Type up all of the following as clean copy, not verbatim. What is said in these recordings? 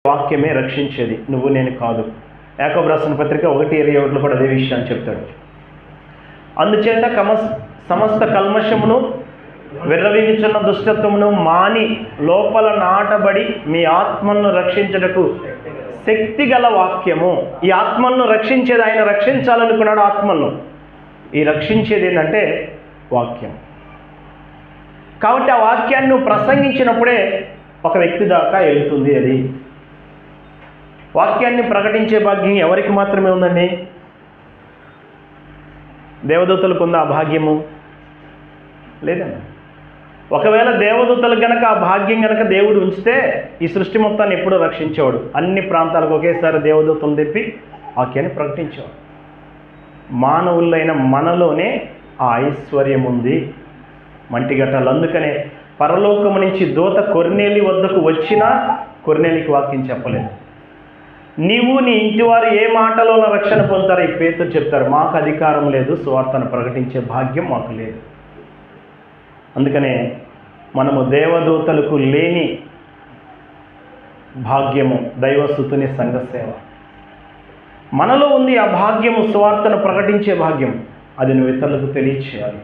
వాక్యమే రక్షించేది, నువ్వు నేను కాదు. యాకోబు రాసిన పత్రిక 1:21 కూడా అదే విషయాన్ని చెప్తాడు. అందుచేత సమస్త కల్మషమును విర్రవీగుచున్న దుష్టత్వమును మాని లోపల నాటబడి మీ ఆత్మను రక్షించుటకు శక్తి గల వాక్యము. ఈ ఆత్మలను రక్షించేది, ఆయన రక్షించాలనుకున్నాడు ఆత్మలను. ఈ రక్షించేది ఏంటంటే వాక్యం. కాబట్టి ఆ వాక్యాన్ని నువ్వు ప్రసంగించినప్పుడే ఒక వ్యక్తి దాకా వెళుతుంది. అది వాక్యాన్ని ప్రకటించే భాగ్యం ఎవరికి మాత్రమే ఉందండి? దేవదూతలకు ఉందా ఆ భాగ్యము? లేదండి. ఒకవేళ దేవదూతలకు గనక ఆ భాగ్యం గనక దేవుడు ఉంచితే ఈ సృష్టి మొత్తాన్ని ఎప్పుడూ రక్షించేవాడు. అన్ని ప్రాంతాలకు ఒకేసారి దేవదూతలు తెప్పి వాక్యాన్ని ప్రకటించేవాడు. మానవులైన మనలోనే ఆ ఐశ్వర్యం ఉంది, మంటిగట్టాలి. అందుకనే పరలోకము నుంచి దూత కొర్నేలి వద్దకు వచ్చినా కొర్నేలికి వాక్యం చెప్పలేదు. నీవు నీ ఇంటి వారు ఏ మాటలోన రక్షణ పొందుతారో ఈ పేతురు చెప్తారు, మాకు అధికారం లేదు, సువార్తను ప్రకటించే భాగ్యం మాకు లేదు. అందుకనే మనము దేవదూతలకు లేని భాగ్యము దైవస్తుతుని సంఘసేవ మనలో ఉంది. ఆ భాగ్యము సువార్తను ప్రకటించే భాగ్యం. అది నువ్వు ఇతరులకు తెలియచేయాలి.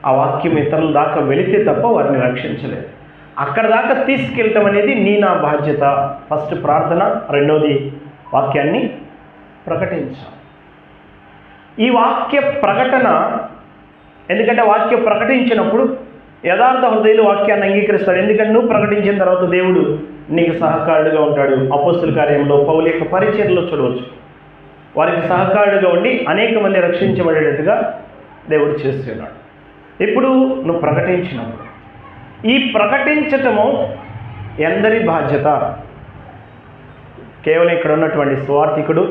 ఆ వాక్యం ఇతరుల దాకా వెళితే తప్ప వారిని రక్షించలేదు. అక్కడ దాకా తీసుకెళ్ళటం అనేది నా బాధ్యత. ఫస్ట్ ప్రార్థన, రెండోది వాక్యాన్ని ప్రకటించాలి. ఈ వాక్య ప్రకటన, ఎందుకంటే వాక్యం ప్రకటించినప్పుడు యథార్థ హృదయులు వాక్యాన్ని అంగీకరిస్తాడు. ఎందుకంటే నువ్వు ప్రకటించిన తర్వాత దేవుడు నీకు సహకారుడుగా ఉంటాడు. అపోస్తుల కార్యంలో పౌలు యొక్క పరిచర్యలో చూడవచ్చు. వారికి సహకారుడుగా ఉండి అనేక మంది రక్షించబడేటట్టుగా దేవుడు చేస్తున్నాడు. ఇప్పుడు నువ్వు ప్రకటించినప్పుడు ఈ ప్రకటించటము ఎందరి బాధ్యత? కేవలం ఇక్కడ ఉన్నటువంటి స్వార్థికుడు,